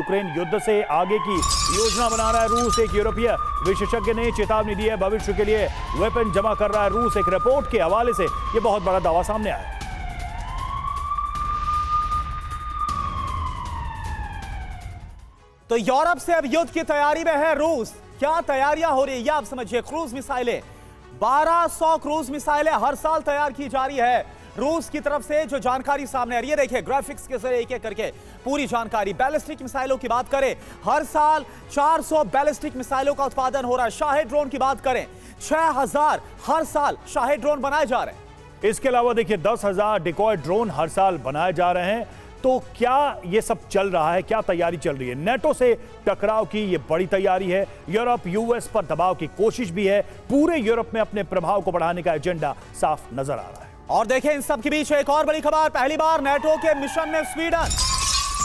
Ukraine युद्ध से आगे की योजना बना रहा है रूस। एक यूरोपीय विशेषज्ञ ने चेतावनी दी है, भविष्य के लिए वेपन जमा कर रहा है रूस। एक रिपोर्ट के हवाले से यह बहुत बड़ा दावा सामने आया है। तो यूरोप से अब युद्ध की तैयारी में है रूस। क्या तैयारियां हो रही है आप समझिए। क्रूज मिसाइलें, 1200 क्रूज मिसाइलें हर साल तैयार की जा रही है रूस की तरफ से। जो जानकारी सामने आ रही है, देखिए ग्राफिक्स के जरिए एक एक करके पूरी जानकारी। बैलिस्टिक मिसाइलों की बात करें, हर साल 400 बैलिस्टिक मिसाइलों का उत्पादन हो रहा है। शाहेद ड्रोन की बात करें, 6000 हर साल शाहेद ड्रोन बनाए जा रहे हैं। इसके अलावा देखिए 10,000 डिकॉय ड्रोन हर साल बनाए जा रहे हैं। तो क्या ये सब चल रहा है, क्या तैयारी चल रही है? नेटो से टकराव की ये बड़ी तैयारी है। यूरोप यूएस पर दबाव की कोशिश भी है। पूरे यूरोप में अपने प्रभाव को बढ़ाने का एजेंडा साफ नजर आ रहा है। और देखें इन सब के बीच एक और बड़ी खबर। पहली बार नेटो के मिशन में स्वीडन,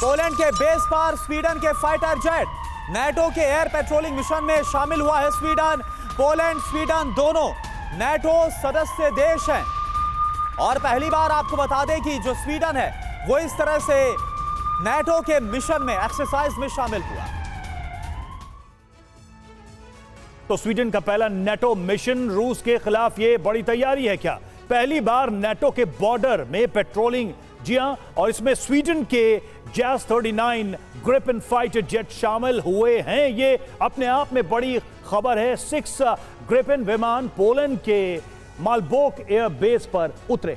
पोलैंड के बेस पर स्वीडन के फाइटर जेट, नेटो के एयर पेट्रोलिंग मिशन में शामिल हुआ है स्वीडन। पोलैंड स्वीडन दोनों नेटो सदस्य देश हैं। और पहली बार आपको बता दें कि जो स्वीडन है वो इस तरह से नेटो के मिशन में, एक्सरसाइज में शामिल हुआ। तो स्वीडन का पहला नेटो मिशन रूस के खिलाफ ये बड़ी तैयारी है क्या? पहली बार नेटो के बॉर्डर में पेट्रोलिंग, जी हां, और इसमें स्वीडन के जैस 39 ग्रिपेन फाइटर जेट शामिल हुए हैं। ये अपने आप में बड़ी खबर है। 6 ग्रिपेन विमान पोलैंड के मालबोक एयर बेस पर उतरे।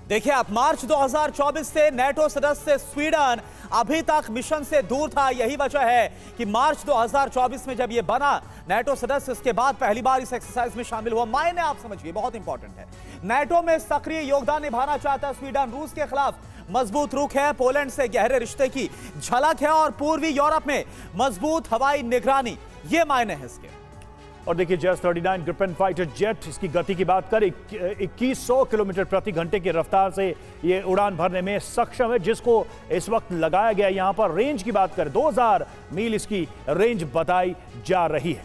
देखिए आप, मार्च 2024 से नेटो सदस्य स्वीडन अभी तक मिशन से दूर था। यही वजह है कि मार्च 2024 में जब ये बना नेटो सदस्य, इसके बाद पहली बार इस एक्सरसाइज में शामिल हुआ। मायने आप समझिए, बहुत इंपॉर्टेंट है। नेटो में सक्रिय योगदान निभाना चाहता है स्वीडन। रूस के खिलाफ मजबूत रुख है, पोलैंड से गहरे रिश्ते की झलक है और पूर्वी यूरोप में मजबूत हवाई निगरानी, ये मायने हैं इसके। और देखिए जैस 39 ग्रिपेन फाइटर जेट, इसकी गति की बात करें 2100 किलोमीटर प्रति घंटे की रफ्तार से ये उड़ान भरने में सक्षम है, जिसको इस वक्त लगाया गया। यहां पर रेंज की बात करें 2000 मील इसकी रेंज बताई जा रही है।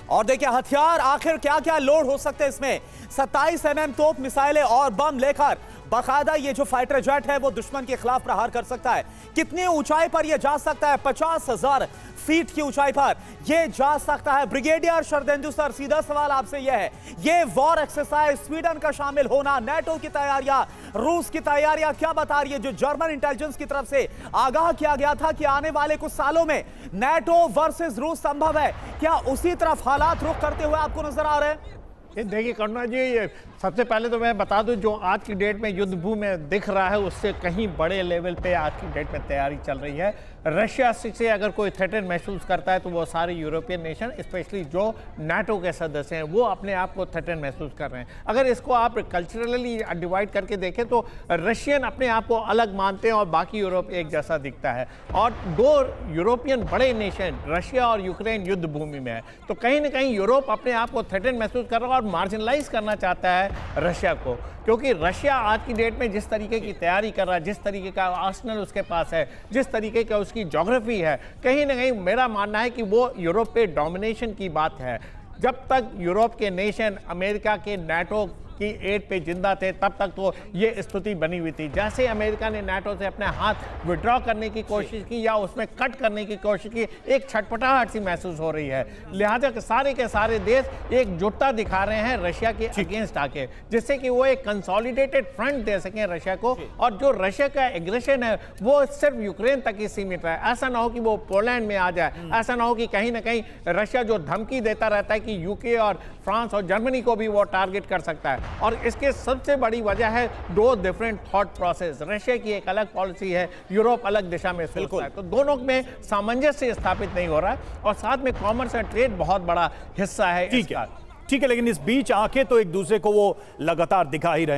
और देखिए हथियार, आखिर क्या क्या लोड हो सकते हैं इसमें। 27 mm तोप, मिसाइलें और बम लेकर बाकायदा ये जो फाइटर जेट है वो दुश्मन के खिलाफ प्रहार कर सकता है। कितनी ऊंचाई पर यह जा सकता है? 50,000 फीट की ऊंचाई पर यह जा सकता है। ब्रिगेडियर शरदेंदु सर, सीधा सवाल आपसे यह है, ये वॉर एक्सरसाइज, स्वीडन का शामिल होना, नेटो की तैयारियां, रूस की तैयारियां क्या बता रही है? जो जर्मन इंटेलिजेंस की तरफ से आगाह किया गया था कि आने वाले कुछ सालों में नेटो वर्सेस रूस संभव है, क्या उसी तरफ हालात रुख करते हुए आपको नजर आ रहे हैं? देखिए करुणा जी, सबसे पहले तो मैं बता दूं, जो आज की डेट में युद्ध भूमि में दिख रहा है उससे कहीं बड़े लेवल पे आज की डेट में तैयारी चल रही है। रशिया से अगर कोई थ्रेटन महसूस करता है तो वो सारे यूरोपियन नेशन, स्पेशली जो नाटो के सदस्य हैं, वो अपने आप को थ्रेटन महसूस कर रहे हैं। अगर इसको आप कल्चरली डिवाइड करके देखें तो रशियन अपने आप को अलग मानते हैं और बाकी यूरोप एक जैसा दिखता है। और 2 यूरोपियन बड़े नेशन, रशिया और यूक्रेन, युद्ध भूमि में है। तो कहीं ना कहीं यूरोप अपने आप को थ्रेटन महसूस कर रहा है और मार्जिनलाइज करना चाहता है रशिया को, क्योंकि रशिया आज की डेट में जिस तरीके की तैयारी कर रहा है, जिस तरीके का आर्सेनल उसके पास है, जिस तरीके का उसकी ज्योग्राफी है, कहीं ना कहीं मेरा मानना है कि वो यूरोप पे डोमिनेशन की बात है। जब तक यूरोप के नेशन अमेरिका के नाटो की एड पे जिंदा थे तब तक तो ये स्थिति बनी हुई थी। जैसे अमेरिका ने नाटो से अपने हाथ विड्रॉ करने की कोशिश की या उसमें कट करने की कोशिश की, एक छटपटाहट सी महसूस हो रही है। लिहाजा के सारे देश एकजुटता दिखा रहे हैं रशिया के अगेंस्ट आके, जिससे कि वो एक कंसोलिडेटेड फ्रंट दे सकें रशिया को। और जो रशिया का एग्रेशन है वो सिर्फ यूक्रेन तक ही सीमित है। ऐसा ना हो कि वो पोलैंड में आ जाए, ऐसा ना हो कि कहीं ना कहीं रशिया जो धमकी देता रहता है कि यूके और फ्रांस और जर्मनी को भी वो टारगेट कर सकता है। और इसके सबसे बड़ी वजह है 2 डिफरेंट थॉट प्रोसेस। रशिया की एक अलग पॉलिसी है, यूरोप अलग दिशा में सोचता है, तो दोनों में सामंजस्य स्थापित नहीं हो रहा है। और साथ में कॉमर्स एंड ट्रेड बहुत बड़ा हिस्सा है इसका। ठीक है, लेकिन इस बीच आंखें तो एक दूसरे को वो लगातार दिखा ही रहे हैं।